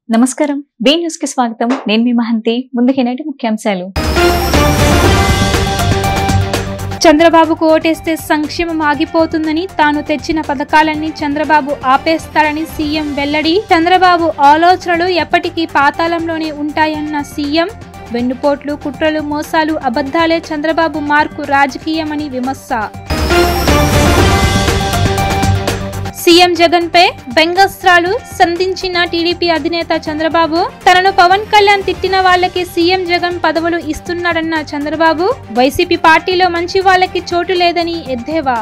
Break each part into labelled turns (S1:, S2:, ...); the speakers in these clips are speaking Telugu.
S1: నమస్కారం బి న్యూస్ కి స్వాగతం నేను మీ మహంతి ముందుకి నేటి ముఖ్యాంశాలు
S2: చంద్రబాబుకు ఓటేస్తే సంక్షేమం ఆగిపోతుందని తాను తెచ్చిన పథకాలన్నీ చంద్రబాబు ఆపేస్తాడని సీఎం వెల్లడి చంద్రబాబు ఆలోచనలు ఎప్పటికీ పాతాళంలోనే ఉంటాయన్న సీఎం వెన్నుపోట్లు కుట్రలు మోసాలు అబద్ధాలే చంద్రబాబు మార్కు రాజకీయమని విమర్శ సీఎం జగన్ పై బెంగస్త్రాలు సంధించిన టీడీపీ అధినేత చంద్రబాబు తనను పవన్ కళ్యాణ్ తిట్టిన వాళ్ళకి సీఎం జగన్ పదవులు ఇస్తున్నాడన్న చంద్రబాబు వైసీపీ పార్టీలో మంచి వాళ్ళకి చోటు లేదని ఎద్దేవా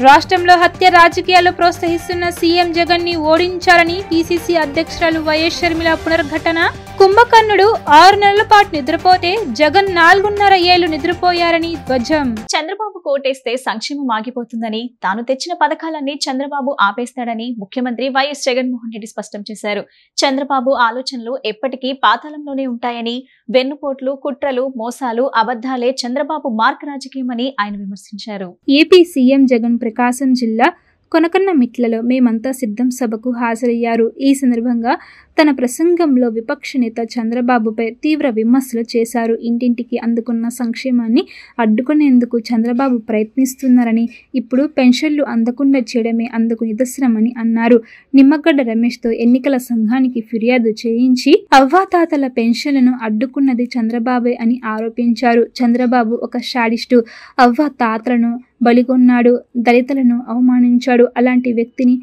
S2: రాష్ట్రంలో హత్య రాజకీయాలు ప్రోత్సహిస్తున్న సీఎం జగన్ ని ఓడించాలని పీసీసీ అధ్యక్షురాలు వైఎస్ షర్మిల పునర్ఘటన కుంభకర్ణుడు 6 నెలల పాటు నిద్రపోతే జగన్ 4.5 ఏళ్లు నిద్రపోయారని ధ్వజం
S1: చంద్రబాబు ఓటేస్తే సంక్షేమం ఆగిపోతుందని తాను తెచ్చిన పథకాలన్నీ చంద్రబాబు ఆపేస్తాడని ముఖ్యమంత్రి వైఎస్ జగన్మోహన్ రెడ్డి స్పష్టం చేశారు. చంద్రబాబు ఆలోచనలు ఎప్పటికీ పాతాళంలోనే ఉంటాయని, వెన్నుపోట్లు కుట్రలు మోసాలు అబద్ధాలే చంద్రబాబు మార్క్ రాజకీయమని ఆయన విమర్శించారు.
S2: ఏపీ సీఎం జగన్ ప్రకాశం జిల్లా కొనకన్నమిట్లలో మేమంతా సిద్ధం సభకు హాజరయ్యారు. ఈ సందర్భంగా తన ప్రసంగంలో విపక్ష నేత చంద్రబాబుపై తీవ్ర విమర్శలు చేశారు. ఇంటింటికి అందుకున్న సంక్షేమాన్ని అడ్డుకునేందుకు చంద్రబాబు ప్రయత్నిస్తున్నారని, ఇప్పుడు పెన్షన్లు అందకుండా చేయడమే అందుకు నిదర్శనమని అన్నారు. నిమ్మగడ్డ రమేష్తో ఎన్నికల సంఘానికి ఫిర్యాదు చేయించి అవ్వాతాతల పెన్షన్లను అడ్డుకున్నది చంద్రబాబే అని ఆరోపించారు. చంద్రబాబు ఒక శాడిస్టు, అవ్వాతాతలను బలిగొన్నాడు, దళితులను అవమానించాడు. అలాంటి వ్యక్తిని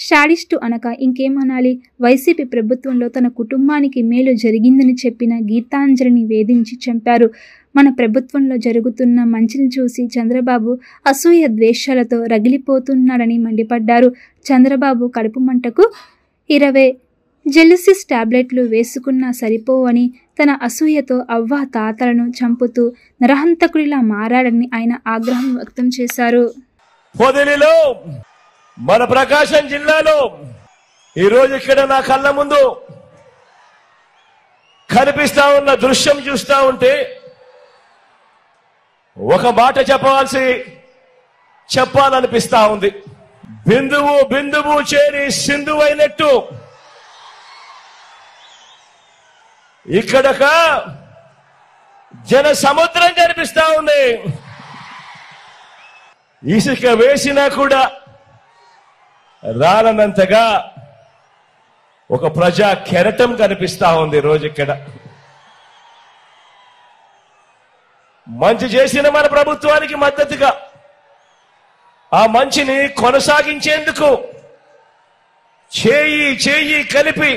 S2: శాడిస్టు అనక ఇంకేమనాలి? వైసీపీ ప్రభుత్వంలో తన కుటుంబానికి మేలు జరిగిందని చెప్పిన గీతాంజలిని వేధించి చంపారు. మన ప్రభుత్వంలో జరుగుతున్న మంచిని చూసి చంద్రబాబు అసూయ ద్వేషాలతో రగిలిపోతున్నాడని మండిపడ్డారు. చంద్రబాబు కడుపు మంటకు 20 జెలిసిస్ టాబ్లెట్లు వేసుకున్నా సరిపోవని, తన అసూయతో అవ్వ తాతలను చంపుతూ నరహంతకుడిలా మారాడని ఆయన ఆగ్రహం వ్యక్తం చేశారు.
S3: పొదిలిలో మన ప్రకాశం జిల్లాలో ఈరోజు ఇక్కడ నా కళ్ళ ముందు కనిపిస్తా ఉన్న దృశ్యం చూస్తా ఉంటే ఒక మాట చెప్పాలనిపిస్తా ఉంది. బిందువు బిందువు చేరి సింధువు అయినట్టు ఇక్కడక జన సముద్రం కనిపిస్తా ఉంది. ఇసుక వేసినా కూడా రాలనంతగా ఒక ప్రజా కెరటం కనిపిస్తా ఉంది. రోజు ఇక్కడ మంచి చేసిన మన ప్రభుత్వానికి మద్దతుగా ఆ మంచిని కొనసాగించేందుకు చేయి కలిపి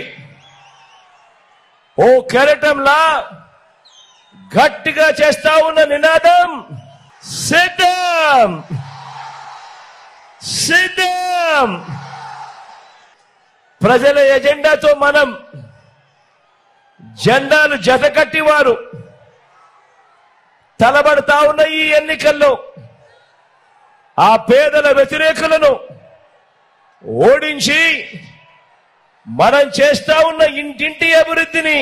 S3: ఓ కెరటంలా గట్టిగా చేస్తా ఉన్న నినాదం సిద్ధం సిద్ధం. ప్రజల ఎజెండాతో మనం జెండాలు జతకట్టి వారు తలబడతా ఉన్న ఈ ఎన్నికల్లో ఆ పేదల వ్యతిరేకులను ఓడించి మనం చేస్తా ఉన్న ఇంటింటి అభివృద్ధిని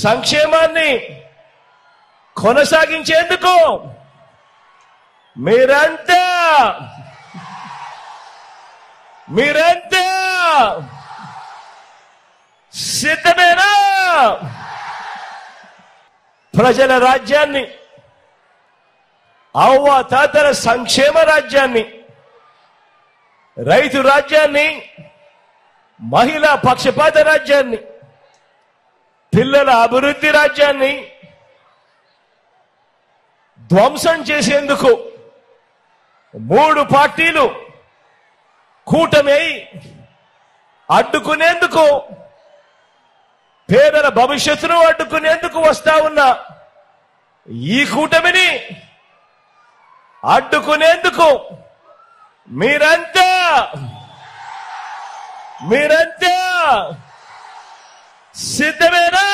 S3: సంక్షేమాన్ని కొనసాగించేందుకు మీరంతా సిద్ధమేనా? ప్రజల రాజ్యాన్ని, అవ్వ తాతల సంక్షేమ రాజ్యాన్ని, రైతు రాజ్యాన్ని, మహిళా పక్షపాత రాజ్యాన్ని, పిల్లల అభివృద్ధి రాజ్యాన్ని ధ్వంసం చేసేందుకు 3 పార్టీలు కూటమి అడ్డుకునేందుకు, పేదల భవిష్యత్తును అడ్డుకునేందుకు వస్తా ఉన్న ఈ కూటమిని అడ్డుకునేందుకు మీరంతా సిద్ధమేనా?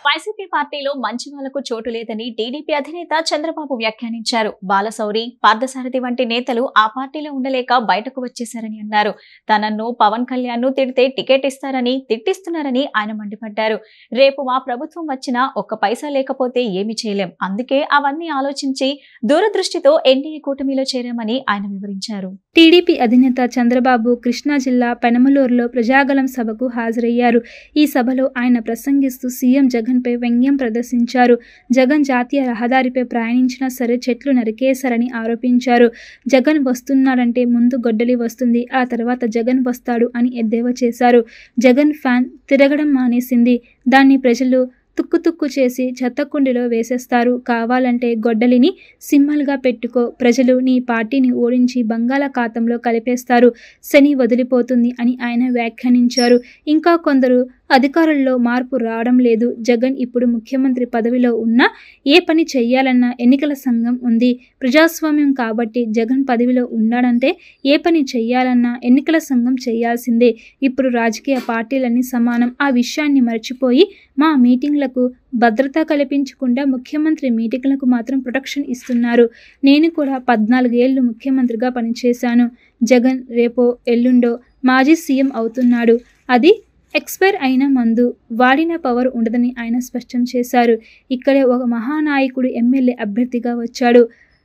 S1: వైసీపీ పార్టీలో మంచి వాళ్లకు చోటు లేదని టీడీపీ అధినేత చంద్రబాబు వ్యాఖ్యానించారు. బాలశౌరి, పార్థసారథి వంటి నేతలు ఆ పార్టీలో ఉండలేక బయటకు వచ్చేశారని అన్నారు. తనను పవన్ కళ్యాణ్ ను తిడితే టికెట్ ఇస్తారని తిట్టిస్తున్నారని ఆయన మండిపడ్డారు. రేపు మా ప్రభుత్వం వచ్చినా ఒక్క పైసా లేకపోతే ఏమి చేయలేం, అందుకే అవన్నీ ఆలోచించి దూరదృష్టితో ఎన్డీఏ కూటమిలో చేరామని ఆయన వివరించారు.
S2: టీడీపీ అధినేత చంద్రబాబు కృష్ణా జిల్లా పెనమలూరులో ప్రజాగళం సభకు హాజరయ్యారు. ఈ సభలో ఆయన ప్రసంగిస్తూ సీఎం జగన్ పై వ్యంగ్యం ప్రదర్శించారు. జగన్ జాతీయ రహదారిపై ప్రయాణించినా సరే చెట్లు నరికేశారని ఆరోపించారు. జగన్ వస్తున్నాడంటే ముందు గొడ్డలి వస్తుంది, ఆ తర్వాత జగన్ వస్తాడు అని ఎద్దేవా చేశారు. జగన్ ఫ్యాన్ తిరగడం మానేసింది, దాన్ని ప్రజలు తుక్కు చేసి చెత్తకుండిలో వేసేస్తారు. కావాలంటే గొడ్డలిని సింహల్గా పెట్టుకో, ప్రజలు నీ పార్టీని ఓడించి బంగాళాఖాతంలో కలిపేస్తారు, శని వదిలిపోతుంది అని ఆయన వ్యాఖ్యానించారు. ఇంకా కొందరు అధికారుల్లో మార్పు రావడం లేదు, జగన్ ఇప్పుడు ముఖ్యమంత్రి పదవిలో ఉన్నా ఏ పని చెయ్యాలన్నా ఎన్నికల సంఘం ఉంది, ప్రజాస్వామ్యం కాబట్టి జగన్ పదవిలో ఉన్నాడంటే ఏ పని చెయ్యాలన్నా ఎన్నికల సంఘం చేయాల్సిందే. ఇప్పుడు రాజకీయ పార్టీలన్నీ సమానం, ఆ విషయాన్ని మర్చిపోయి మా మీటింగ్లకు భద్రత కల్పించకుండా ముఖ్యమంత్రి మీటింగ్లకు మాత్రం ప్రొటెక్షన్ ఇస్తున్నారు. నేను కూడా 14 ఏళ్లు ముఖ్యమంత్రిగా పనిచేశాను. జగన్ రేపో ఎల్లుండో మాజీ సీఎం అవుతున్నాడు, అది ఎక్స్పైర్ అయిన మందు, వాడిన పవర్ ఉండదని ఆయన స్పష్టం చేశారు. ఇక్కడే ఒక మహానాయకుడు ఎమ్మెల్యే అభ్యర్థిగా వచ్చాడు,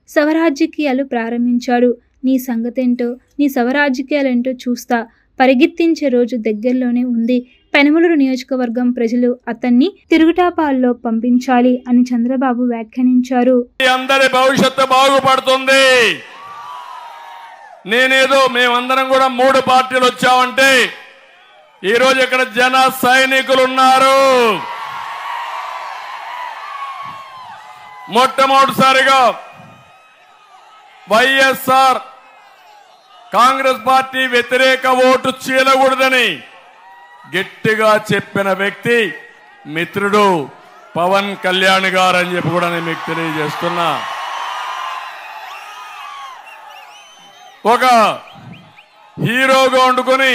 S2: శవరాజకీయాలు ప్రారంభించాడు. నీ సంగతేంటో, నీ శవరాజకీయాలేంటో చూస్తా, పరిగెత్తించే రోజు దగ్గరలోనే ఉంది. పెనమలూరు నియోజకవర్గం ప్రజలు అతన్ని తిరుగుటాపాల్లో పంపించాలి అని చంద్రబాబు వ్యాఖ్యానించారు.
S3: అందరి భవిష్యత్తు బాగుపడుతుంది. నేనేదో మేమందరం కూడా 3 పార్టీలు వచ్చామంటే ఈ రోజు ఇక్కడ జన సైనికులు ఉన్నారు. మొట్టమొదటిసారిగా వైఎస్ఆర్ కాంగ్రెస్ పార్టీ వ్యతిరేక ఓటు చీలకూడదని గట్టిగా చెప్పిన వ్యక్తి మిత్రుడు పవన్ కళ్యాణ్ గారు అని చెప్పి కూడా నేను మీకు తెలియజేస్తున్నా. ఒక హీరోగా వండుకొని,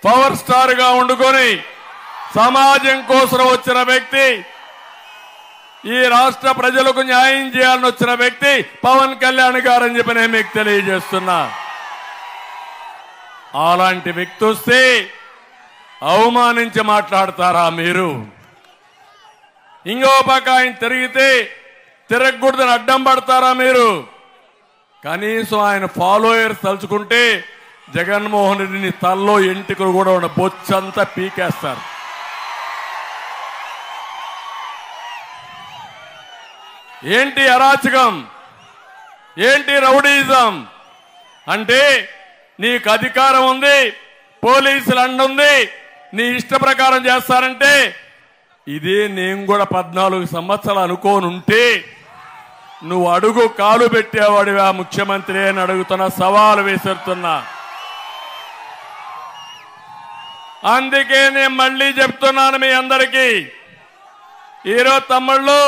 S3: పవర్ స్టార్ గా వండుకొని సమాజం కోసం వచ్చిన వ్యక్తి, ఈ రాష్ట్ర ప్రజలకు న్యాయం చేయాలని వచ్చిన వ్యక్తి పవన్ కళ్యాణ్ గారు అని చెప్పి నేను మీకు తెలియజేస్తున్నా. అలాంటి వ్యక్తి వస్తే అవమానించి మాట్లాడతారా మీరు? ఇంకో పక్క ఆయన తిరిగితే తిరగకూడదని అడ్డం పడతారా మీరు? కనీసం ఆయన ఫాలోయర్స్ తలుచుకుంటే జగన్మోహన్ రెడ్డిని తల్లో ఎంటికలు కూడా ఉన్న బొచ్చంతా పీకేస్తారు. ఏంటి అరాచకం, ఏంటి రౌడీజం అంటే? నీకు అధికారం ఉంది, పోలీసులు అండుంది, నీ ఇష్ట ప్రకారం చేస్తారంటే ఇదే నేను కూడా 14 సంవత్సరాలు అనుకోనుంటే నువ్వు అడుగు కాలు పెట్టేవాడివా ముఖ్యమంత్రి అని అడుగుతున్నా, సవాలు విసురుతున్నా. అందుకే నేను మళ్ళీ చెప్తున్నాను మీ అందరికీ, ఈరోజు తమ్ముళ్ళు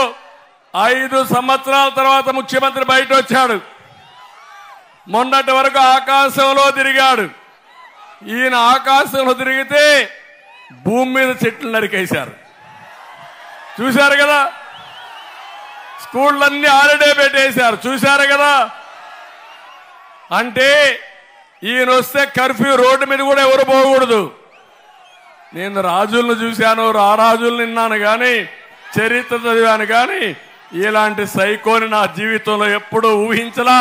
S3: 5 సంవత్సరాల తర్వాత ముఖ్యమంత్రి బయట వచ్చాడు. మొన్నటి వరకు ఆకాశంలో తిరిగాడు. ఈయన ఆకాశంలో తిరిగితే భూమి మీద చెట్లు నరికేశారు, చూశారు కదా. స్కూళ్ళన్నీ హాలిడే పెట్టేశారు, చూశారు కదా. అంటే ఈయన వస్తే కర్ఫ్యూ, రోడ్డు మీద కూడా ఎవరు పోకూడదు. నేను రాజులను చూశాను, రారాజులను విన్నాను కానీ, చరిత్ర చదివాను కానీ ఇలాంటి సైకోని నా జీవితంలో ఎప్పుడూ ఊహించలా.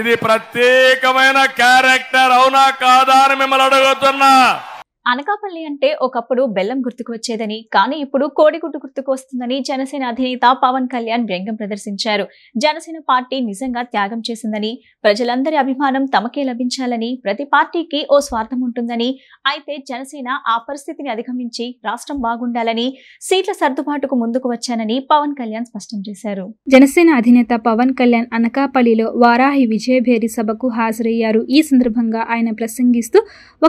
S3: ఇది ప్రత్యేకమైన క్యారెక్టర్, అవునా కాదా అని మిమ్మల్ని అడుగుతున్నా.
S1: అనకాపల్లి అంటే ఒకప్పుడు బెల్లం గుర్తుకు వచ్చేదని, కానీ ఇప్పుడు కోడిగుడ్డు గుర్తుకు వస్తుందని జనసేన అధినేత పవన్ కళ్యాణ్ వ్యంగ్యం ప్రదర్శించారు. జనసేన పార్టీ నిజంగా త్యాగం చేసిందని, ప్రజలందరి అభిమానం తమకే లభించాలని, ప్రతి పార్టీకి ఓ స్వార్థం ఉంటుందని, అయితే జనసేన ఆ పరిస్థితిని అధిగమించి రాష్ట్రం బాగుండాలని, సీట్ల సర్దుబాటుకు ముందుకు వచ్చానని పవన్ కళ్యాణ్ స్పష్టం చేశారు.
S2: జనసేన అధినేత పవన్ కళ్యాణ్ అనకాపల్లిలో వారాహి విజయభేరి సభకు హాజరయ్యారు. ఈ సందర్భంగా ఆయన ప్రసంగిస్తూ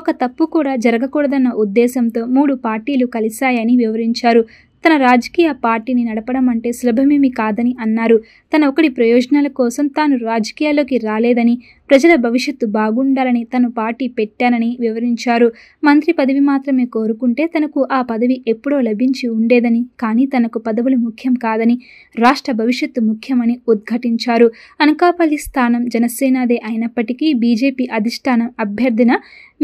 S2: ఒక తప్పు కూడా జరగకూడదన్న ఉద్దేశంతో 3 పార్టీలు కలిశాయని వివరించారు. తన రాజకీయ పార్టీని నడపడం అంటే సులభమేమీ కాదని అన్నారు. తన ఒకటి ప్రయోజనాల కోసం తాను రాజకీయాల్లోకి రాలేదని, ప్రజల భవిష్యత్తు బాగుండాలని తను పార్టీ పెట్టానని వివరించారు. మంత్రి పదవి మాత్రమే కోరుకుంటే తనకు ఆ పదవి ఎప్పుడో లభించి ఉండేదని, కానీ తనకు పదవులు ముఖ్యం కాదని, రాష్ట్ర భవిష్యత్తు ముఖ్యమని ఉద్ఘాటించారు. అనకాపల్లి స్థానం జనసేనదే అయినప్పటికీ బీజేపీ అధిష్టానం అభ్యర్థన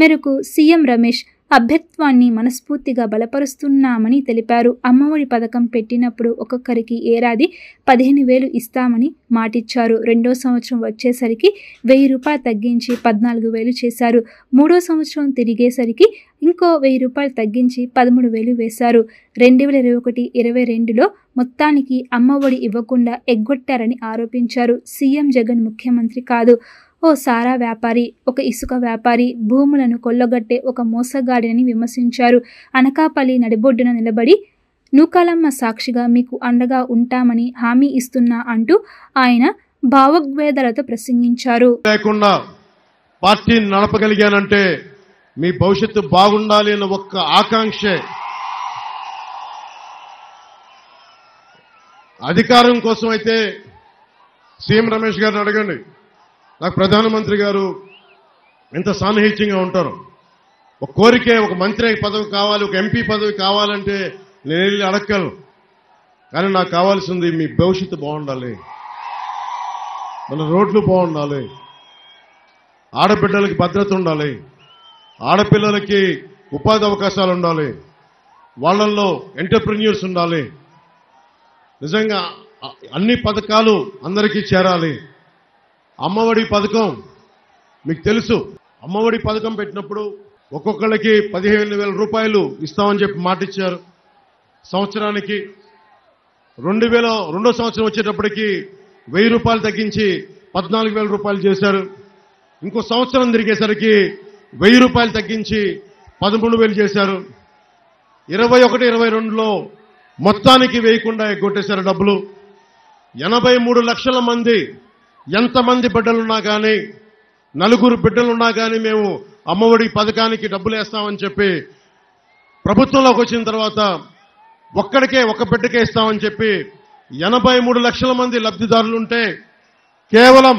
S2: మేరకు సీఎం రమేష్ అభ్యర్థిత్వాన్ని మనస్ఫూర్తిగా బలపరుస్తున్నామని తెలిపారు. అమ్మఒడి పథకం పెట్టినప్పుడు ఒక్కొక్కరికి ఏడాది 15,000 ఇస్తామని మాటిచ్చారు. 2వ సంవత్సరం వచ్చేసరికి 1,000 రూపాయలు తగ్గించి 14,000 చేశారు. 3వ సంవత్సరం తిరిగేసరికి ఇంకో 1,000 రూపాయలు తగ్గించి 13,000 వేశారు. 2021-22లో మొత్తానికి అమ్మఒడి ఇవ్వకుండా ఎగ్గొట్టారని ఆరోపించారు. సీఎం జగన్ ముఖ్యమంత్రి కాదు, ఓ సారా వ్యాపారి, ఒక ఇసుక వ్యాపారి, భూములను కొల్లగొట్టే ఒక మోసగాడిని విమర్శించారు. అనకాపల్లి నడిబొడ్డున నిలబడి నూకాలమ్మ సాక్షిగా మీకు అండగా ఉంటామని హామీ ఇస్తున్నా అంటూ ఆయన భావోద్వేదాలతో ప్రసంగించారు.
S4: లేకుండా పార్టీని నడపగలిగానంటే మీ భవిష్యత్తు బాగుండాలి అన్న ఒక్క ఆకాంక్షే. అధికారం కోసం అయితే సీఎం రమేష్ గారిని అడగండి. నాకు ప్రధానమంత్రి గారు ఎంత సాన్నిహిత్యంగా ఉంటారు. ఒక కోరికే, ఒక మంత్రి పదవి కావాలి, ఒక ఎంపీ పదవి కావాలంటే నేను వెళ్ళి అడగలను. కానీ నాకు కావాల్సింది మీ భవిష్యత్తు బాగుండాలి, మన రోడ్లు బాగుండాలి, ఆడబిడ్డలకి భద్రత ఉండాలి, ఆడపిల్లలకి ఉపాధి అవకాశాలు ఉండాలి, వాళ్ళల్లో ఎంటర్ప్రెన్యూర్స్ ఉండాలి. నిజంగా అన్ని పథకాలు అందరికీ చేరాలి. అమ్మఒడి పథకం మీకు తెలుసు. అమ్మఒడి పథకం పెట్టినప్పుడు ఒక్కొక్కళ్ళకి 15,000 రూపాయలు ఇస్తామని చెప్పి మాటిచ్చారు. సంవత్సరానికి 2వ సంవత్సరం వచ్చేటప్పటికి 1,000 రూపాయలు తగ్గించి 14,000 రూపాయలు చేశారు. ఇంకో సంవత్సరం తిరిగేసరికి 1,000 రూపాయలు తగ్గించి 13,000 చేశారు. 21-22లో మొత్తానికి వేయకుండా ఎగ్గొట్టేశారు డబ్బులు. 83 లక్షల మంది, ఎంతమంది బిడ్డలున్నా కానీ, 4 బిడ్డలున్నా కానీ మేము అమ్మఒడి పథకానికి డబ్బులు వేస్తామని చెప్పి ప్రభుత్వంలోకి వచ్చిన తర్వాత ఒక్క బిడ్డకే ఇస్తామని చెప్పి 83 లక్షల మంది లబ్ధిదారులుంటే కేవలం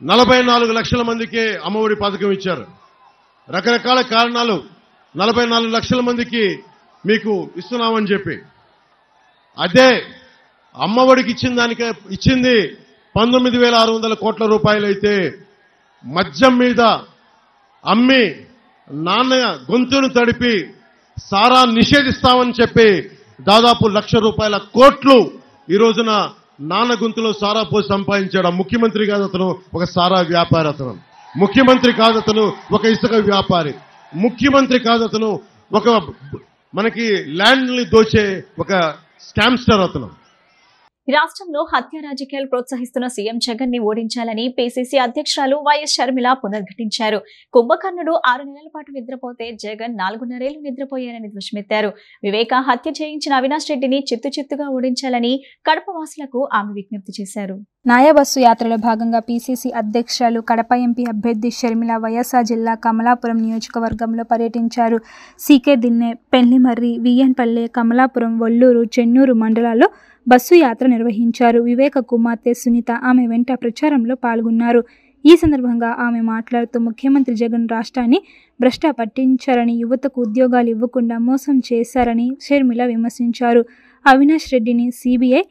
S4: 44 లక్షల మందికే అమ్మఒడి పథకం ఇచ్చారు. రకరకాల కారణాలు 44 లక్షల మందికి మీకు ఇస్తున్నామని చెప్పి, అదే అమ్మఒడికి ఇచ్చింది 19,600 కోట్ల రూపాయలు అయితే మద్యం మీద అమ్మి నాన్న గొంతును తడిపి సారా నిషేధిస్తామని చెప్పి దాదాపు 1,00,000 రూపాయల కోట్లు ఈ రోజున నాన్న గొంతులో సారా పోసి సంపాదించాడు. ముఖ్యమంత్రి కాదు అతను, ఒక సారా వ్యాపారి. అతను ముఖ్యమంత్రి కాదు, అతను ఒక ఇసుక వ్యాపారి. ముఖ్యమంత్రి కాదు, అతను ఒక మనకి ల్యాండ్ని దోచే ఒక స్కామ్స్టర్. అతను
S1: రాష్ట్రంలో హత్య రాజకీయాలు ప్రోత్సహిస్తున్న సీఎం జగన్ ని ఓడించాలని పీసీసీ అధ్యక్షురాలు వైఎస్ షర్మిల పునర్ఘటించారు. కుంభకర్ణుడు 6 నెలల పాటు నిద్రపోతే జగన్ 4.5 ఏళ్లు నిద్రపోయారని ధ్వజమెత్తారు. వివేక హత్య చేయించిన అవినాష్ రెడ్డిని చిత్తుగా ఓడించాలని కడప వాసులకు ఆమె విజ్ఞప్తి చేశారు.
S2: న్యాయబస్సు యాత్రలో భాగంగా పీసీసీ అధ్యక్షురాలు కడప ఎంపీ అభ్యర్థి షర్మిల వైఎస్ఆర్ జిల్లా కమలాపురం నియోజకవర్గంలో పర్యటించారు. సీకే దిన్నె, పెళ్లిమర్రి, వియ్యన్పల్లె, కమలాపురం, వల్లూరు, చెన్నూరు మండలాల్లో బస్సు యాత్ర నిర్వహించారు. వివేక కుమార్తె సునీత ఆమె వెంట ప్రచారంలో పాల్గొన్నారు. ఈ సందర్భంగా ఆమె మాట్లాడుతూ ముఖ్యమంత్రి జగన్ రాష్ట్రాన్ని భ్రష్ట పట్టించారని, యువతకు ఉద్యోగాలు ఇవ్వకుండా మోసం చేశారని షర్మిల విమర్శించారు. అవినాష్ రెడ్డిని సీబీఐ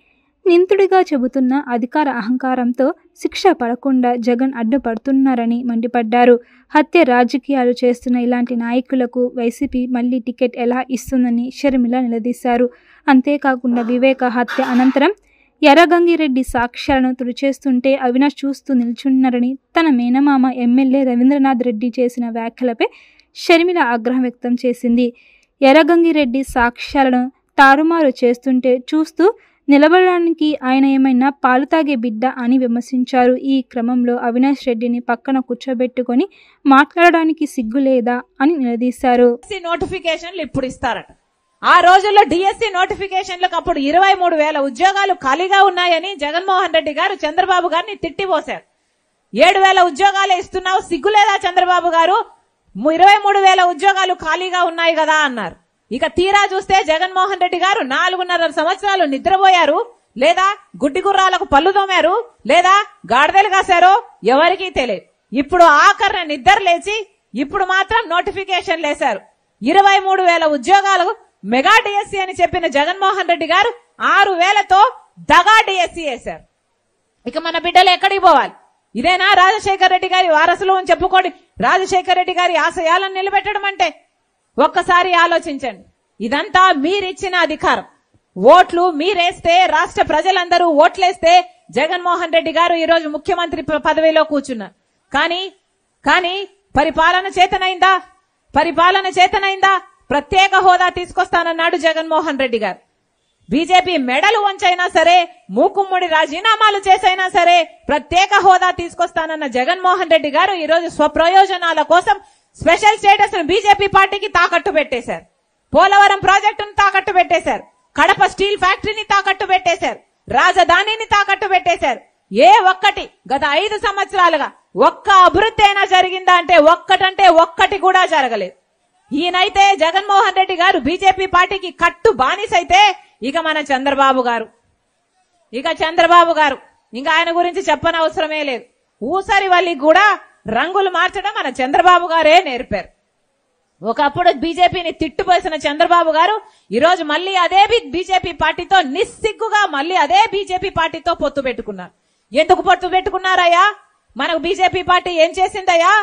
S2: నిందితుడిగా చెబుతున్న అధికార అహంకారంతో శిక్ష పడకుండా జగన్ అడ్డుపడుతున్నారని మండిపడ్డారు. హత్య రాజకీయాలు చేస్తున్న ఇలాంటి నాయకులకు వైసీపీ మళ్లీ టికెట్ ఎలా ఇస్తుందని షర్మిల నిలదీశారు. అంతేకాకుండా వివేక హత్య అనంతరం ఎర్రగంగిరెడ్డి సాక్ష్యాలను తుడిచేస్తుంటే అవినాష్ చూస్తూ నిల్చున్నారని, తన మేనమామ ఎమ్మెల్యే రవీంద్రనాథ్ రెడ్డి చేసిన వ్యాఖ్యలపై షర్మిల ఆగ్రహం వ్యక్తం చేసింది. ఎర్రగంగిరెడ్డి సాక్ష్యాలను తారుమారు చేస్తుంటే చూస్తూ నిలబడడానికి ఆయన ఏమైనా పాలు తాగే బిడ్డ అని విమర్శించారు. ఈ క్రమంలో అవినాష్ రెడ్డిని పక్కన కూర్చోబెట్టుకొని మాట్లాడడానికి సిగ్గు లేదా అని నిలదీశారు.
S5: నోటిఫికేషన్లు ఇప్పుడు ఇస్తారట. ఆ రోజుల్లో డిఎస్సి నోటిఫికేషన్లకు అప్పుడు 23,000 ఉద్యోగాలు ఖాళీగా ఉన్నాయని జగన్మోహన్ రెడ్డి గారు చంద్రబాబు గారిని తిట్టిపోశారు. 7,000 ఉద్యోగాలే ఇస్తున్నావు, సిగ్గులేదా చంద్రబాబు గారు, 23,000 ఉద్యోగాలు ఖాళీగా ఉన్నాయి కదా అన్నారు. ఇక తీరా చూస్తే జగన్మోహన్ రెడ్డి గారు 4.5 సంవత్సరాలు నిద్రపోయారు, లేదా గుడ్డి గుర్రాలకు పళ్ళు తోమారు, లేదా గాడిదలు కాశారో ఎవరికీ తెలియదు. ఇప్పుడు ఆఖరణ నిద్ర లేచి ఇప్పుడు మాత్రం నోటిఫికేషన్ లేశారు. 23,000 ఉద్యోగాలు మెగా డిఎస్సీ అని చెప్పిన జగన్మోహన్ రెడ్డి గారు 6,000తో దగా డిఎస్సీ వేశారు. ఇక మన బిడ్డలు ఎక్కడికి పోవాలి? ఇదేనా రాజశేఖర్ రెడ్డి గారి వారసులు అని చెప్పుకోండి రాజశేఖర్ రెడ్డి గారి ఆశయాలను నిలబెట్టడం అంటే? ఒక్కసారి ఆలోచించండి. ఇదంతా మీరిచ్చిన అధికారం. ఓట్లు మీరేస్తే, రాష్ట్ర ప్రజలందరూ ఓట్లేస్తే జగన్మోహన్ రెడ్డి గారు ఈ రోజు ముఖ్యమంత్రి పదవిలో కూర్చున్నారు. కానీ పరిపాలన చేతనైందా? ప్రత్యేక హోదా తీసుకొస్తానన్నాడు జగన్మోహన్ రెడ్డి గారు. బీజేపీ మెడలు వంచైనా సరే, మూకుమ్మడి రాజీనామాలు చేసైనా సరే ప్రత్యేక హోదా తీసుకొస్తానన్న జగన్మోహన్ రెడ్డి గారు ఈ రోజు స్వప్రయోజనాల కోసం స్పెషల్ స్టేటస్ ను బీజేపీ పార్టీకి తాకట్టు పెట్టేశారు. పోలవరం ప్రాజెక్టును తాకట్టు పెట్టేశారు. కడప స్టీల్ ఫ్యాక్టరీని తాకట్టు పెట్టేశారు. రాజధానిని తాకట్టు పెట్టేశారు. ఏ ఒక్కటి గత 5 సంవత్సరాలుగా ఒక్క అభివృద్ధి అయినా జరిగిందా అంటే ఒక్కటి కూడా జరగలేదు. ఈయనైతే జగన్మోహన్ రెడ్డి గారు బీజేపీ పార్టీకి కట్టు బానిసైతే ఇక మన చంద్రబాబు గారు ఇంకా ఆయన గురించి చెప్పనవసరమే లేదు. ఊసరి వాళ్ళకి కూడా రంగులు మార్చడం మన చంద్రబాబు గారే నేర్పారు. ఒకప్పుడు బీజేపీని తిట్టుపోసిన చంద్రబాబు గారు ఈ రోజు మళ్ళీ అదే బీజేపీ పార్టీతో నిస్సిగ్గుగా మళ్ళీ అదే బీజేపీ పార్టీతో పొత్తు పెట్టుకున్నారు. ఎందుకు పొత్తు పెట్టుకున్నారయ్యా? మనకు బీజేపీ పార్టీ ఏం చేసిందయ్యా?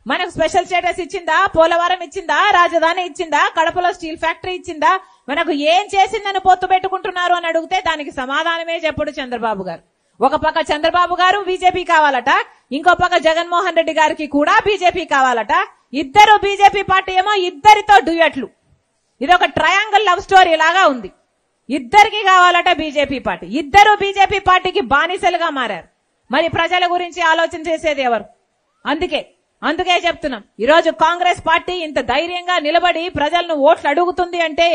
S5: మనకు స్పెషల్ స్టేటస్ ఇచ్చిందా? పోలవరం ఇచ్చిందా? రాజధాని ఇచ్చిందా? కడపలో స్టీల్ ఫ్యాక్టరీ ఇచ్చిందా? మనకు ఏం చేసిందని పొత్తు పెట్టుకుంటున్నారు అని అడిగితే దానికి సమాధానమే చెప్పడు చంద్రబాబు గారు. ఒక పక్క చంద్రబాబు గారు బీజేపీ కావాలట, ఇంకో పక్క జగన్మోహన్ రెడ్డి గారికి కూడా బీజేపీ కావాలట. ఇద్దరు బీజేపీ పార్టీ ఏమో ఇద్దరితో డ్యూయట్లు. ఇది ఒక ట్రయాంగిల్ లవ్ స్టోరీ లాగా ఉంది. ఇద్దరికి కావాలట బీజేపీ పార్టీ. ఇద్దరు బీజేపీ పార్టీకి బానిసలుగా మారారు. మరి ప్రజల గురించి ఆలోచన చేసేది ఎవరు? అందుకే చెప్తున్నాం, ఈరోజు కాంగ్రెస్ పార్టీ ఇంత ధైర్యంగా నిలబడి ప్రజలను ఓట్లు అడుగుతుంది అంటే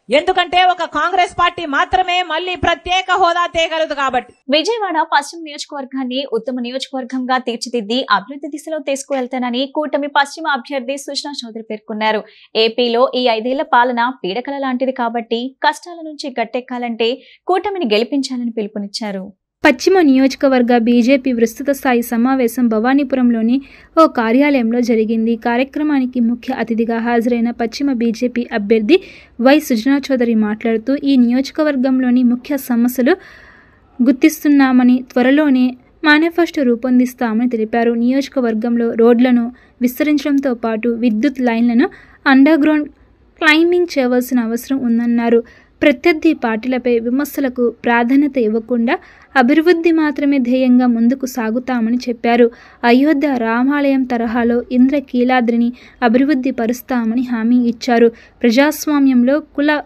S5: ఎందుకంటే ఒక కాంగ్రెస్ పార్టీ మాత్రమే మళ్ళీ ప్రత్యేక హోదా తేగలదు కాబట్టి.
S1: విజయవాడ పశ్చిమ నియోజకవర్గాన్ని ఉత్తమ నియోజకవర్గంగా తీర్చిదిద్ది అభివృద్ధి దిశలో తీసుకువెళ్తానని కూటమి పశ్చిమ అభ్యర్థి సుజనా చౌదరి పేర్కొన్నారు. ఏపీలో ఈ 5 ఏళ్ల పాలన పీడకల లాంటిది కాబట్టి కష్టాల నుంచి గట్టెక్కాలంటే కూటమిని గెలిపించాలని పిలుపునిచ్చారు.
S2: పశ్చిమ నియోజకవర్గ బీజేపీ విస్తృత స్థాయి సమావేశం భవానీపురంలోని ఓ కార్యాలయంలో జరిగింది. కార్యక్రమానికి ముఖ్య అతిథిగా హాజరైన పశ్చిమ బీజేపీ అభ్యర్థి వై సుజనా చౌదరి మాట్లాడుతూ ఈ నియోజకవర్గంలోని ముఖ్య సమస్యలు గుర్తిస్తున్నామని, త్వరలోనే మేనిఫెస్టో రూపొందిస్తామని తెలిపారు. నియోజకవర్గంలో రోడ్లను విస్తరించడంతో పాటు విద్యుత్ లైన్లను అండర్గ్రౌండ్ క్లైంబింగ్ చేయవలసిన అవసరం ఉందన్నారు. ప్రత్యర్థి పార్టీలపై విమర్శలకు ప్రాధాన్యత ఇవ్వకుండా అభివృద్ధి మాత్రమే ధ్యేయంగా ముందుకు సాగుతామని చెప్పారు. అయోధ్య రామాలయం తరహాలో ఇంద్రకీలాద్రిని అభివృద్ధి పరుస్తామని హామీ ఇచ్చారు. ప్రజాస్వామ్యంలో కుల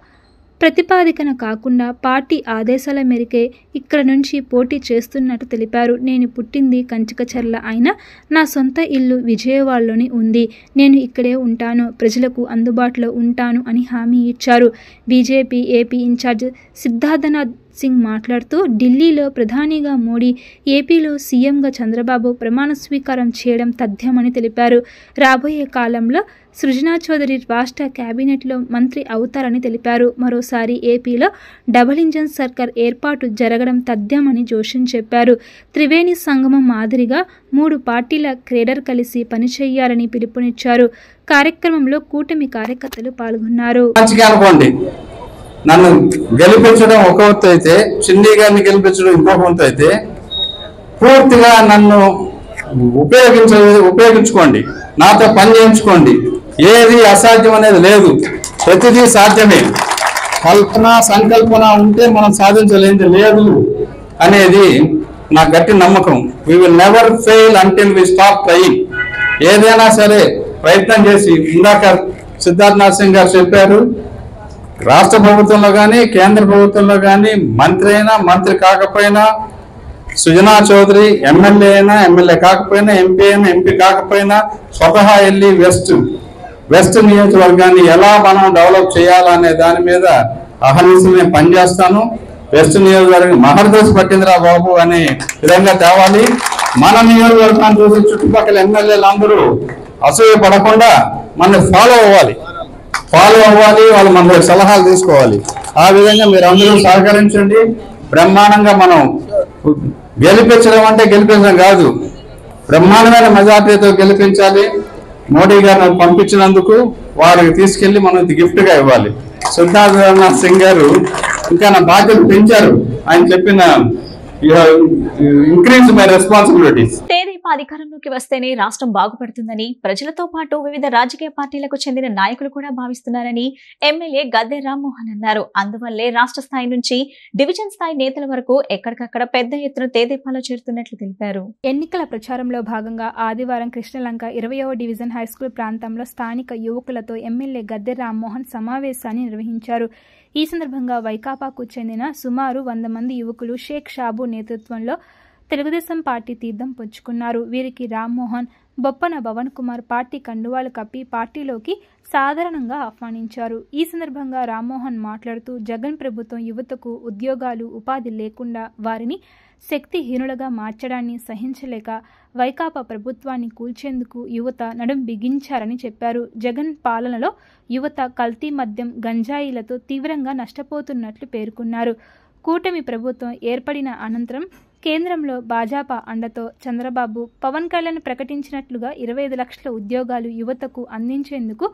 S2: ప్రతిపాదికన కాకుండా పార్టీ ఆదేశాల మేరకే ఇక్కడ నుంచి పోటీ చేస్తున్నట్టు తెలిపారు. నేను పుట్టింది కంచికచర్ల అయినా నా సొంత ఇల్లు విజయవాడలోనే ఉంది. నేను ఇక్కడే ఉంటాను, ప్రజలకు అందుబాటులో ఉంటాను అని హామీ ఇచ్చారు. BJP AP incharge Siddharthnath Singh మాట్లాడుతూ ఢిల్లీలో ప్రధానిగా మోడీ, ఏపీలో సీఎంగా చంద్రబాబు ప్రమాణ స్వీకారం చేయడం తథ్యమని తెలిపారు. రాబోయే కాలంలో సుజనా చౌదరి రాష్ట్ర కేబినెట్లో మంత్రి అవుతారని తెలిపారు. మరోసారి ఏపీలో డబుల్ ఇంజన్ సర్కార్ ఏర్పాటు జరగడం తథ్యమని జోషన్ చెప్పారు. త్రివేణి సంగమం మాదిరిగా 3 పార్టీల కేడర్ కలిసి పనిచేయాలని పిలుపునిచ్చారు. కార్యక్రమంలో కూటమి కార్యకర్తలు పాల్గొన్నారు.
S6: నన్ను గెలిపించడం ఒక వంతు అయితే, చిన్ని గారిని గెలిపించడం ఇంకొక వంతు అయితే, పూర్తిగా నన్ను ఉపయోగించుకోండి, నాతో పని చేయించుకోండి. ఏది అసాధ్యం అనేది లేదు, ప్రతిదీ సాధ్యమే. సంకల్పన ఉంటే మనం సాధించలేనిది లేదు అనేది నా గట్టి నమ్మకం. We will never fail until we stop trying. ఏదైనా సరే ప్రయత్నం చేసి, ఇందాక సిద్ధార్థనాథ్ సింగ్ గారు చెప్పారు, రాష్ట్ర ప్రభుత్వంలో కానీ కేంద్ర ప్రభుత్వంలో కానీ మంత్రి అయినా మంత్రి కాకపోయినా, సుజనా చౌదరి ఎమ్మెల్యే అయినా ఎమ్మెల్యే కాకపోయినా, ఎంపీ అయినా ఎంపీ కాకపోయినా స్వతహా వెళ్ళి వెస్ట్ నియోజకవర్గాన్ని ఎలా మనం డెవలప్ చేయాలనే దాని మీద అహర్నిశలు నేను పనిచేస్తాను. వెస్ట్ నియోజకవర్గం మహర్దశ పట్టిందిరా బాబు అనే విధంగా తేవాలి. మన నియోజకవర్గాన్ని చూసి చుట్టుపక్కల ఎమ్మెల్యేలు అందరూ అసూయ పడకుండా మనం ఫాలో అవ్వాలి. ఫాలో అవ్వాలి, వాళ్ళు మన దగ్గర సలహాలు తీసుకోవాలి. ఆ విధంగా మీరు అందరూ సహకరించండి. బ్రహ్మాండంగా మనం గెలిపించడం అంటే గెలిపించడం కాదు, బ్రహ్మాండమైన మెజార్టీతో గెలిపించాలి. మోడీ గారిని పంపించినందుకు వారికి తీసుకెళ్లి మనం గిఫ్ట్ గా ఇవ్వాలి. సిద్ధార్థనాథ్ సింగ్ గారు ఇంకా నా బాధ్యతలు పెంచారు. ఆయన చెప్పిన ఇంక్రీజ్ మై రెస్పాన్సిబిలిటీస్.
S1: తెదేపా అధికారంలోకి వస్తేనే రాష్ట్రం బాగుపడుతుందని ప్రజలతో పాటు వివిధ రాజకీయ పార్టీలకు చెందిన నాయకులు కూడా భావిస్తున్నారని ఎమ్మెల్యే గద్దె రామ్మోహన్ అన్నారు. అందువల్లే రాష్ట్ర స్థాయి నుంచి డివిజన్ స్థాయి నేతల వరకు ఎక్కడికక్కడ పెద్ద ఎత్తున తెదేపాలో చేరుతున్నట్లు తెలిపారు.
S2: ఎన్నికల ప్రచారంలో భాగంగా ఆదివారం కృష్ణలంక 20వ డివిజన్ హైస్కూల్ ప్రాంతంలో స్థానిక యువకులతో ఎమ్మెల్యే గద్దె రామ్మోహన్ సమావేశాన్ని నిర్వహించారు. ఈ సందర్భంగా వైకాపాకు చెందిన సుమారు 100 మంది యువకులు షేక్ షాబు నేతృత్వంలో తెలుగుదేశం పార్టీ తీర్థం పుచ్చుకున్నారు. వీరికి రామ్మోహన్, బొప్పన భవన్ కుమార్ పార్టీ కండువాలు కప్పి పార్టీలోకి సాధారణంగా ఆహ్వానించారు. ఈ సందర్భంగా రామ్మోహన్ మాట్లాడుతూ జగన్ ప్రభుత్వం యువతకు ఉద్యోగాలు, ఉపాధి లేకుండా వారిని శక్తిహీనులుగా మార్చడాన్ని సహించలేక వైకాపా ప్రభుత్వాన్ని కూల్చేందుకు యువత నడుం బిగించారని చెప్పారు. జగన్ పాలనలో యువత కల్తీ మద్యం, గంజాయిలతో తీవ్రంగా నష్టపోతున్నట్లు పేర్కొన్నారు. కూటమి ప్రభుత్వం ఏర్పడిన అనంతరం కేంద్రంలో భాజపా అండతో చంద్రబాబు, పవన్ కళ్యాణ్ ప్రకటించినట్లుగా 25 లక్షల ఉద్యోగాలు యువతకు అందించేందుకు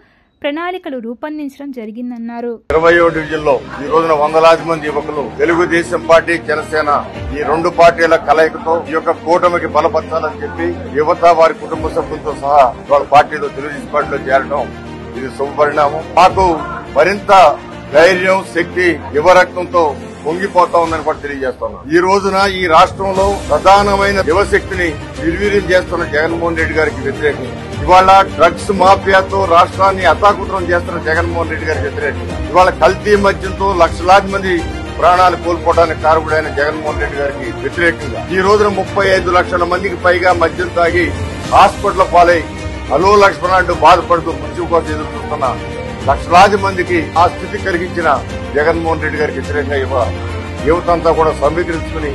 S2: ప్రణాళికలు రూపొందించడం జరిగిందన్నారు.
S7: 20వ డివిజన్లో ఈ రోజున వందలాది మంది యువకులు తెలుగుదేశం పార్టీ, జనసేన ఈ రెండు పార్టీల కలయికతో ఈ యొక్క కూటమికి బలపరచాలని చెప్పి యువత వారి కుటుంబ సభ్యులతో సహా వాళ్ళ పార్టీలో తెలుగుదేశం పార్టీలో చేరడం ఇది శుభపరిణామం. మాకు మరింత ధైర్యం, శక్తి యువరక్తంతో పొంగిపోతా ఉందని కూడా తెలియజేస్తున్నాం. ఈ రోజున ఈ రాష్ట్రంలో ప్రధానమైన యువశక్తిని నిర్వీర్యం చేస్తున్న జగన్మోహన్ రెడ్డి గారికి వ్యతిరేకంగా, ఇవాళ డ్రగ్స్ మాఫియాతో రాష్ట్రాన్ని అతాకుతరం చేస్తున్న జగన్మోహన్ రెడ్డి గారికి వ్యతిరేకంగా, ఇవాళ కల్తీ మద్యంతో లక్షలాది మంది ప్రాణాలు కోల్పోవడానికి కారకుడైన జగన్మోహన్ రెడ్డి గారికి వ్యతిరేకంగా ఈ రోజున 35 లక్షల మందికి పైగా మద్యం తాగి హాస్పిటల్ పాలై అలో లక్ష్మణుడు బాధపడుతూ మృత్యు కోసం ఎదురు చూస్తున్న లక్షలాది మందికి ఆ స్థితి కలిగించిన జగన్మోహన్ రెడ్డి గారికి వ్యతిరేకంగా యువతంతా కూడా సమీకరించుకుని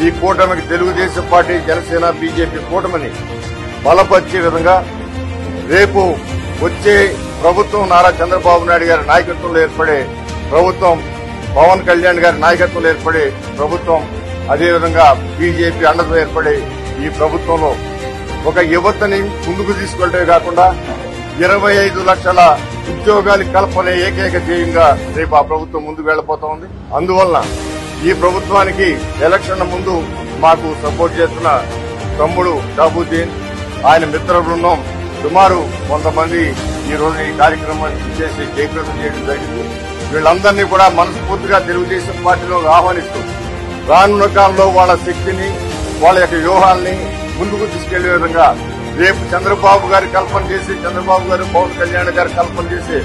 S7: ఈ కూటమికి తెలుగుదేశం పార్టీ, జనసేన, బీజేపీ కూటమిని బలపరిచే విధంగా రేపు వచ్చే ప్రభుత్వం నారా చంద్రబాబు నాయుడు గారి నాయకత్వంలో ఏర్పడే ప్రభుత్వం, పవన్ కళ్యాణ్ గారి నాయకత్వంలో ఏర్పడే ప్రభుత్వం, అదేవిధంగా బీజేపీ అండతో ఏర్పడే ఈ ప్రభుత్వంలో ఒక యువతని ముందుకు తీసుకెళ్లడమే కాకుండా 25 లక్షల ఉద్యోగాల కల్పనే ఏకైక ధ్యేయంగా రేపు ఆ ప్రభుత్వం ముందుకు వెళ్లబోతా ఉంది. అందువల్ల ఈ ప్రభుత్వానికి ఎలక్షన్ ముందు మాకు సపోర్ట్ చేస్తున్న తమ్ముడు షాబుద్దీన్, ఆయన మిత్ర బృందం సుమారు 100 మంది ఈ రోజు ఈ కార్యక్రమాన్ని చేసి జయప్రదం చేయడం జరిగింది. వీళ్ళందరినీ కూడా మనస్ఫూర్తిగా తెలుగుదేశం పార్టీలో ఆహ్వానిస్తూ రానున్న కాలంలో వాళ్ళ శక్తిని, వాళ్ళ యొక్క వ్యూహాల్ని ముందుకు తీసుకెళ్లే విధంగా రేపు చంద్రబాబు గారి కల్పన చేసి, చంద్రబాబు గారు, పవన్ కళ్యాణ్ గారి కల్పన చేసి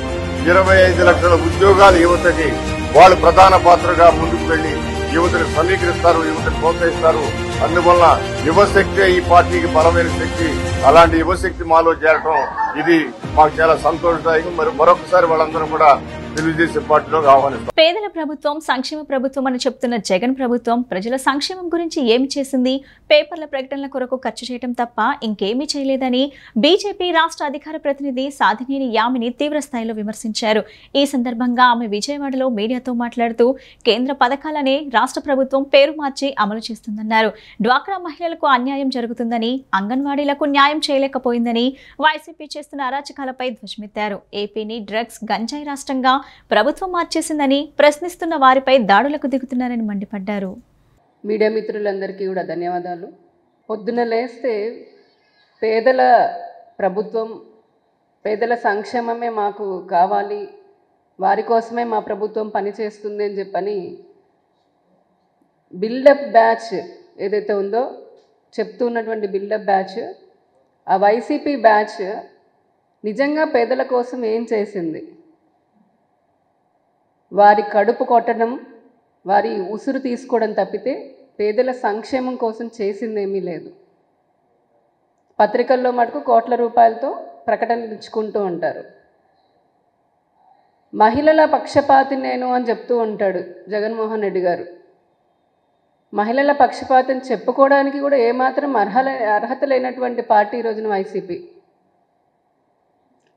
S7: 25 లక్షల ఉద్యోగాలు యువతకి వాళ్ళు ప్రధాన పాత్రగా ముందుకు వెళ్లి యువతను సమీకరిస్తారు, యువతను ప్రోత్సహిస్తారు. అందువల్ల యువశక్తి ఈ పార్టీకి బలమైన శక్తి. అలాంటి యువశక్తి మాలో చేరటం ఇది మాకు చాలా సంతోషదాయకం. మరి మరొకసారి వాళ్ళందరూ కూడా తెలుగుదేశం పార్టీలోకి ఆహ్వానిస్తారు.
S1: పేదల ప్రభుత్వం, సంక్షేమ ప్రభుత్వం అని చెప్తున్న జగన్ ప్రభుత్వం ప్రజల సంక్షేమం గురించి ఏమి చేసింది? పేపర్ల ప్రకటనల కొరకు ఖర్చు చేయడం తప్ప ఇంకేమీ చేయలేదని బీజేపీ రాష్ట్ర అధికార ప్రతినిధి సాధినేని యామిని తీవ్ర స్థాయిలో విమర్శించారు. ఈ సందర్భంగా ఆమె విజయవాడలో మీడియాతో మాట్లాడుతూ కేంద్ర పథకాలనే రాష్ట్ర ప్రభుత్వం పేరు మార్చి అమలు చేస్తుందన్నారు. డ్వాక్రా మహిళలకు అన్యాయం జరుగుతుందని, అంగన్వాడీలకు న్యాయం చేయలేకపోయిందని వైసీపీ చేస్తున్న అరాచకాలపై ధ్వజమెత్తారు. ఏపీని డ్రగ్స్, గంజాయి రాష్ట్రంగా ప్రభుత్వం మార్చేసిందని ప్రశ్నిస్తున్న వారిపై దాడులకు దిగుతున్నారని మండిపడ్డారు.
S8: మీడియా మిత్రులందరికీ కూడా ధన్యవాదాలు. పొద్దున లేస్తే పేదల ప్రభుత్వం, పేదల సంక్షేమమే మాకు కావాలి, వారి కోసమే మా ప్రభుత్వం పనిచేస్తుంది అని చెప్పని బిల్డప్ బ్యాచ్ ఏదైతే ఉందో చెప్తున్నటువంటి బిల్డప్ బ్యాచ్, ఆ వైసీపీ బ్యాచ్ నిజంగా పేదల కోసం ఏం చేసింది? వారి కడుపు కొట్టడం, వారి ఉసురు తీసుకోవడం తప్పితే పేదల సంక్షేమం కోసం చేసిందేమీ లేదు. పత్రికల్లో మటుకు కోట్ల రూపాయలతో ప్రకటనలు ఇచ్చుకుంటూ ఉంటారు. మహిళల పక్షపాతి నేను అని చెప్తూ ఉంటాడు జగన్మోహన్ రెడ్డి గారు. మహిళల పక్షపాతిని చెప్పుకోవడానికి కూడా ఏమాత్రం అర్హత లేనటువంటి పార్టీ ఈ రోజున వైసీపీ.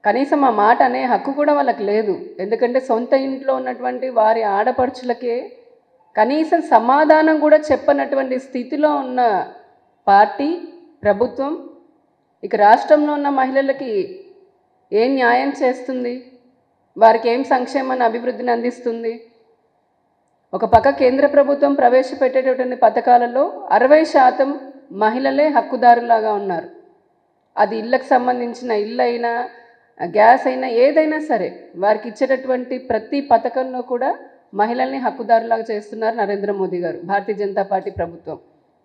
S8: కనీసం ఆ మాట అనే హక్కు కూడా వాళ్ళకి లేదు. ఎందుకంటే సొంత ఇంట్లో ఉన్నటువంటి వారి ఆడపడుచులకే కనీసం సమాధానం కూడా చెప్పనటువంటి స్థితిలో ఉన్న పార్టీ, ప్రభుత్వం ఇక రాష్ట్రంలో ఉన్న మహిళలకి ఏం న్యాయం చేస్తుంది? వారికి ఏం సంక్షేమాన్ని, అభివృద్ధిని అందిస్తుంది? ఒక పక్క కేంద్ర ప్రభుత్వం ప్రవేశపెట్టేటటువంటి పథకాలలో 60% మహిళలే హక్కుదారులాగా ఉన్నారు. అది ఇళ్ళకు సంబంధించిన ఇల్లు అయినా, గ్యాస్ అయినా, ఏదైనా సరే వారికి ఇచ్చేటటువంటి ప్రతి పథకంలో కూడా మహిళల్ని హక్కుదారులాగా చేస్తున్నారు నరేంద్ర మోదీ గారు, భారతీయ జనతా పార్టీ ప్రభుత్వం.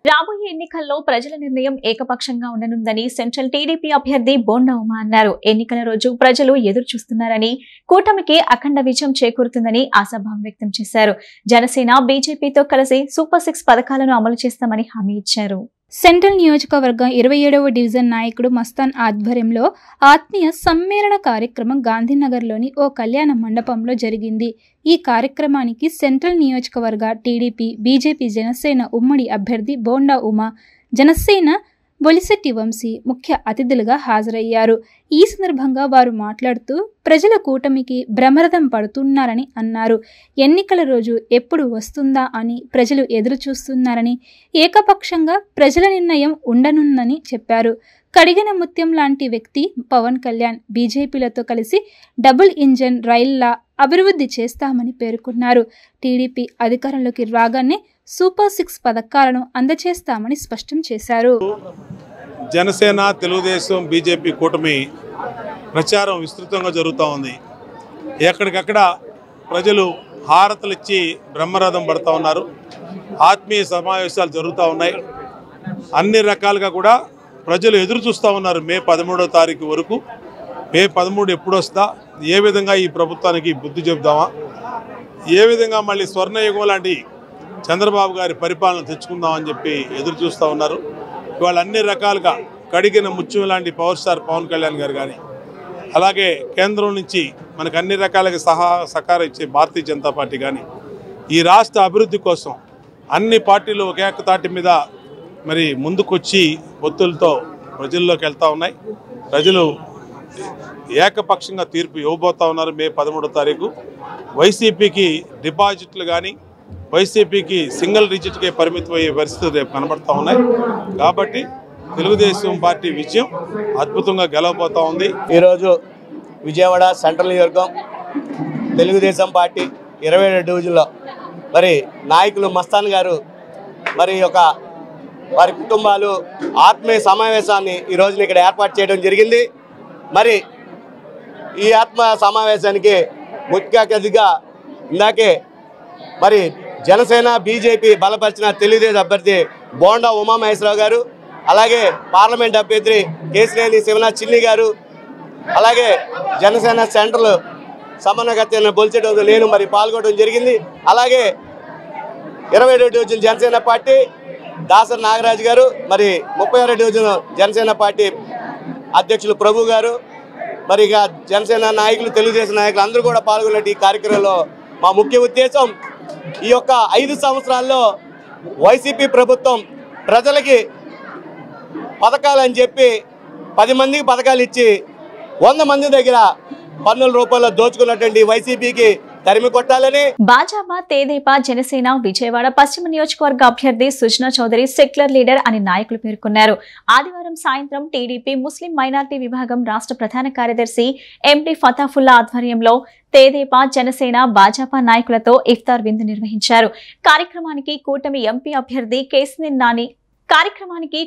S1: రాబోయే ఎన్నికల్లో ప్రజల నిర్ణయం ఏకపక్షంగా ఉండనుందని సెంట్రల్ టీడీపీ అభ్యర్థి బోండా ఉమా అన్నారు. ఎన్నికల రోజు ప్రజలు ఎదురు చూస్తున్నారని, కూటమికి అఖండ విజయం చేకూరుతుందని ఆశాభావం వ్యక్తం చేశారు. జనసేన బీజేపీతో కలిసి సూపర్ 6 పథకాలను అమలు చేస్తామని హామీ ఇచ్చారు.
S2: సెంట్రల్ నియోజకవర్గం 27వ డివిజన్ నాయకుడు మస్తాన్ ఆధ్వర్యంలో ఆత్మీయ సమ్మేళన కార్యక్రమం గాంధీనగర్లోని ఓ కళ్యాణ మండపంలో జరిగింది. ఈ కార్యక్రమానికి సెంట్రల్ నియోజకవర్గ టీడీపీ, బీజేపీ, జనసేన ఉమ్మడి అభ్యర్థి బోండా ఉమా, జనసేన బొలిశెట్టి వంశీ ముఖ్య అతిథులుగా హాజరయ్యారు. ఈ సందర్భంగా వారు మాట్లాడుతూ ప్రజల కూటమికి బ్రహ్మరథం పడుతున్నారని అన్నారు. ఎన్నికల రోజు ఎప్పుడు వస్తుందా అని ప్రజలు ఎదురు చూస్తున్నారని, ఏకపక్షంగా ప్రజల నిర్ణయం ఉండనుందని చెప్పారు. కడిగిన ముత్యం లాంటి వ్యక్తి పవన్ కళ్యాణ్ బీజేపీలతో కలిసి డబుల్ ఇంజన్ రైళ్ల అభివృద్ధి చేస్తామని పేర్కొన్నారు. టీడీపీ అధికారంలోకి రాగానే సూపర్ 6 పథకాలను అందజేస్తామని స్పష్టం చేశారు.
S9: జనసేన, తెలుగుదేశం, బీజేపీ కూటమి ప్రచారం విస్తృతంగా జరుగుతూ ఉంది. ఎక్కడికక్కడ ప్రజలు హారతలు ఇచ్చి బ్రహ్మరథం పడుతూ ఉన్నారు. ఆత్మీయ సమావేశాలు జరుగుతూ ఉన్నాయి. అన్ని రకాలుగా కూడా ప్రజలు ఎదురు చూస్తూ ఉన్నారు. మే 13వ తారీఖు వరకు. మే 13 ఎప్పుడు వస్తా, ఏ విధంగా ఈ ప్రభుత్వానికి బుద్ధి చెబుదామా, ఏ విధంగా మళ్ళీ స్వర్ణయుగం లాంటి చంద్రబాబు గారి పరిపాలన తెచ్చుకుందామని చెప్పి ఎదురు చూస్తూ ఉన్నారు. ఇవాళ అన్ని రకాలుగా కడిగిన ముత్యం లాంటి పవర్ స్టార్ పవన్ కళ్యాణ్ గారు కానీ, అలాగే కేంద్రం నుంచి మనకు అన్ని రకాలుగా సహకారం ఇచ్చే భారతీయ జనతా పార్టీ కానీ, ఈ రాష్ట్ర అభివృద్ధి కోసం అన్ని పార్టీలు ఒక ఏకతాటి మీద మరి ముందుకొచ్చి ఒత్తులతో ప్రజల్లోకి వెళ్తూ ఉన్నాయి. ప్రజలు ఏకపక్షంగా తీర్పు ఇవ్వబోతా ఉన్నారు. మే 13వ తారీఖు వైసీపీకి డిపాజిట్లు కానీ, వైసీపీకి సింగిల్ డిజిట్కే పరిమితం అయ్యే పరిస్థితులు రేపు కనబడతా ఉన్నాయి. కాబట్టి తెలుగుదేశం పార్టీ విజయం అద్భుతంగా గెలవబోతా ఉంది.
S10: ఈరోజు విజయవాడ సెంట్రల్ నియోజకవర్గం తెలుగుదేశం పార్టీ 27 డివిజన్లో మరి నాయకులు మస్తాన్ గారు మరి వారి కుటుంబాలు ఆత్మీయ సమావేశాన్ని ఈ రోజున ఇక్కడ ఏర్పాటు చేయడం జరిగింది. మరి ఈ ఆత్మ సమావేశానికి ముఖ్య అతిథిగా ఇందాకే మరి జనసేన, బీజేపీ బలపరిచిన తెలుగుదేశం అభ్యర్థి బోండా ఉమామహేశ్వరరావు గారు, అలాగే పార్లమెంట్ అభ్యర్థి కేశినేని శివనాథ్ చిన్ని గారు, అలాగే జనసేన సెంట్రల్ సమన్వయకర్త బొలిశెట్టి నేను మరి పాల్గొనడం జరిగింది. అలాగే 27వ డివిజన్ జనసేన పార్టీ దాసరి నాగరాజు గారు, మరి 36వ డివిజన్ జనసేన పార్టీ అధ్యక్షులు ప్రభు గారు, మరి ఇక జనసేన నాయకులు, తెలుగుదేశం నాయకులు అందరూ కూడా పాల్గొన్న ఈ కార్యక్రమంలో మా ముఖ్య ఉద్దేశం ఈ యొక్క 5 సంవత్సరాల్లో వైసీపీ ప్రభుత్వం ప్రజలకి పథకాలని చెప్పి 10 మందికి పథకాలు ఇచ్చి 100 మంది దగ్గర పన్నుల రూపాయల్లో దోచుకున్నటువంటి వైసీపీకి తరిమి కొట్టాలని
S1: భాజపా, తెదేపా, జనసేన విజయవాడ పశ్చిమ నియోజకవర్గ అభ్యర్థి సుజనా చౌదరి సెక్యులర్ లీడర్ అని నాయకులు పేర్కొన్నారు. ఆదివారం సాయంత్రం టీడీపీ ముస్లిం మైనార్టీ విభాగం రాష్ట్ర ప్రధాన కార్యదర్శి ఎండి ఫతాఫుల్లా ఆధ్వర్యంలో తెదేపా, జనసేన, భాజపా నాయకులతో ఇఫ్తార్ విందు నిర్వహించారు. కార్యక్రమానికి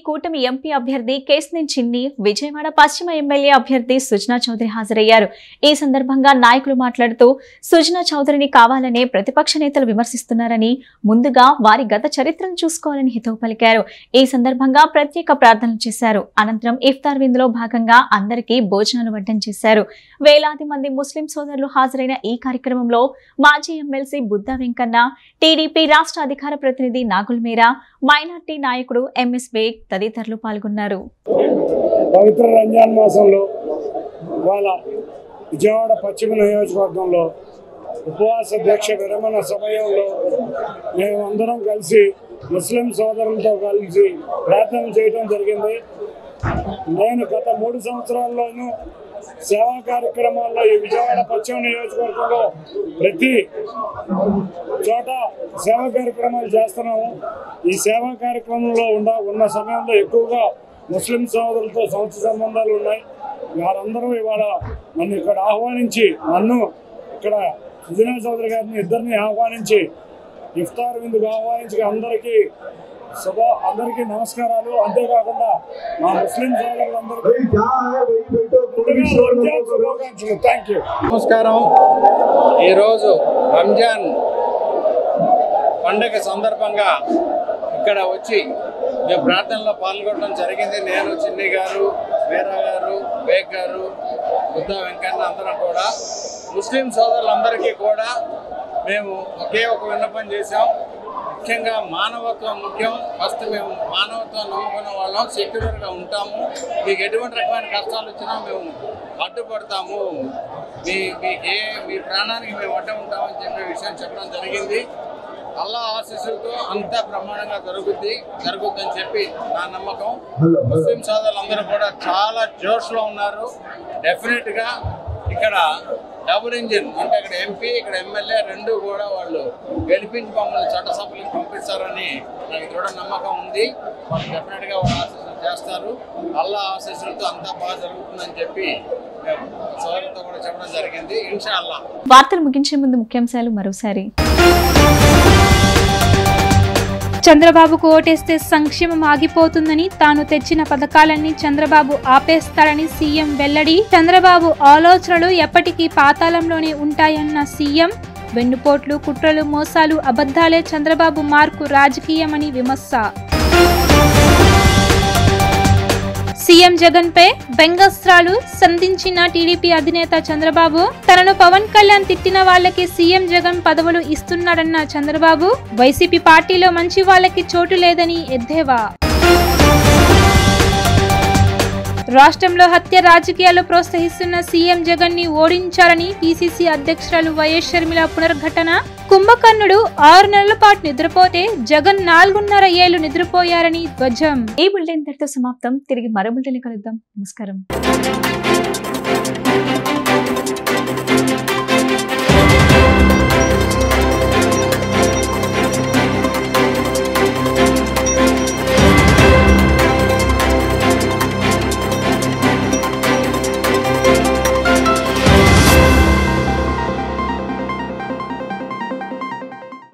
S1: కూటమి ఎంపీ అభ్యర్థి కేశినేని చిన్ని, విజయవాడ పశ్చిమ ఎమ్మెల్యే అభ్యర్థి సుజనా చౌదరి హాజరయ్యారు. ఈ సందర్భంగా నాయకులు మాట్లాడుతూ సుజనా చౌదరిని కావాలనే ప్రతిపక్ష నేతలు విమర్శిస్తున్నారని, ముందుగా వారి గత చరిత్రను చూసుకోవాలని హితవు పలికారు. ఈ సందర్భంగా ప్రత్యేక ప్రార్థనలు చేశారు. అనంతరం ఇఫ్తార్ విందులో భాగంగా అందరికీ భోజనాలు వడ్డన చేశారు. వేలాది మంది ముస్లిం సోదరులు హాజరైన ఈ కార్యక్రమంలో మాజీ ఎమ్మెల్సీ బుద్దా వెంకన్న, టీడీపీ రాష్ట్ర అధికార ప్రతినిధి నాగుల్ మీరా, మైనార్టీ నాయకుడు ఎంఎస్ బేగ్ తదితరులు పాల్గొన్నారు.
S11: పవిత్ర రంజాన్ మాసంలో ఇవాళ విజయవాడ పశ్చిమ నియోజకవర్గంలో ఉపవాస దీక్ష విరమణ సమయంలో మేమందరం కలిసి ముస్లిం సోదరులతో కలిసి ప్రార్థన చేయడం జరిగింది. నేను గత 3 సంవత్సరాల్లోనూ సేవా కార్యక్రమాల్లో ఈ విజయవాడ పశ్చిమ నియోజకవర్గంలో ప్రతి చోట సేవా కార్యక్రమాలు చేస్తున్నాము. ఈ సేవా కార్యక్రమంలో ఉన్న సమయంలో ఎక్కువగా ముస్లిం సోదరులతో సంస్థ సంబంధాలు ఉన్నాయి. వారందరూ ఇవాళ నన్ను ఇక్కడ ఆహ్వానించి, నన్ను ఇక్కడ సుజనా చౌదరి గారిని ఇద్దరిని ఆహ్వానించి ఇఫ్తార్ విందుకు ఆహ్వానించి అందరికీ నమస్కారాలు. అంతేకాకుండా మా ముస్లిం సోదరులందరికీ శుభాకాంక్షలు. Thank you.
S12: నమస్కారం. ఈరోజు రంజాన్ పండగ సందర్భంగా ఇక్కడ వచ్చి మేము ప్రార్థనలో పాల్గొనడం జరిగింది. నేను, చిన్ని గారు, వీరా గారు, బేగ్ గారు, బుద్ధ వెంకన్న అందరం కూడా ముస్లిం సోదరులందరికీ కూడా మేము ఒకే ఒక విన్నపం చేశాం. ముఖ్యంగా మానవత్వం ముఖ్యం. ఫస్ట్ మేము మానవత్వం నమ్ముకున్న వాళ్ళం, సెక్యులర్గా ఉంటాము. మీకు ఎటువంటి రకమైన కష్టాలు వచ్చినా మేము అడ్డుపడతాము, మీ ప్రాణానికి మేము అడ్డు ఉంటామని చెప్పే విషయం చెప్పడం జరిగింది. అల్లా ఆశీస్సులతో అంతా బ్రహ్మాండంగా జరుగుద్దని చెప్పి నా నమ్మకం. ముస్లిం సోదరులందరూ కూడా చాలా జోష్లో ఉన్నారు. డెఫినెట్గా ఇక్కడ డబుల్ ఇంజిన్ అంటే ఇక్కడ ఎంపీ, ఇక్కడ ఎమ్మెల్యే రెండు కూడా వాళ్ళు గెలిపించి మమ్మల్ని చట్టసభలకు పంపిస్తారని నాకు దృఢ నమ్మకం ఉంది. వాళ్ళు డెఫినెట్గా వాళ్ళు ఆశీస్సులు చేస్తారు. అల్లా ఆశీస్సులతో అంతా బాగా జరుగుతుందని చెప్పి సోదరులతో కూడా చెప్పడం జరిగింది. ఇన్షాల్లా.
S1: వార్తలు ముగించే ముందు ముఖ్యాంశాలు మరోసారి.
S2: చంద్రబాబుకు ఓటేస్తే సంక్షేమం ఆగిపోతుందని, తాను తెచ్చిన పథకాలన్నీ చంద్రబాబు ఆపేస్తాడని సీఎం వెల్లడి. చంద్రబాబు ఆలోచనలు ఎప్పటికీ పాతాళంలోనే ఉంటాయన్న సీఎం. వెన్నుపోట్లు, కుట్రలు, మోసాలు, అబద్ధాలే చంద్రబాబు మార్కు రాజకీయమని విమర్శ. సీఎం జగన్ పై బెంగస్త్రాలు సంధించిన టీడీపీ అధినేత చంద్రబాబు. తనను పవన్ కళ్యాణ్ తిట్టిన వాళ్లకి సీఎం జగన్ పదవులు ఇస్తున్నాడన్న చంద్రబాబు. వైసీపీ పార్టీలో మంచి వాళ్లకి చోటు లేదని ఎద్దేవా. రాష్ట్రంలో హత్య రాజకీయాలు ప్రోత్సహిస్తున్న సీఎం జగన్ ని ఓడించాలని పీసీసీ అధ్యక్షురాలు వైఎస్ షర్మిల పునర్ఘటన. కుంభకర్ణుడు 6 నెలల పాటు నిద్రపోతే జగన్ 4.5 ఏళ్లు నిద్రపోయారని ధ్వజం.
S1: ఈ బులెటిన్ ఇంతటితో సమాప్తం. తిరిగి మరో బులెటిన్ కలుద్దాం. నమస్కారం.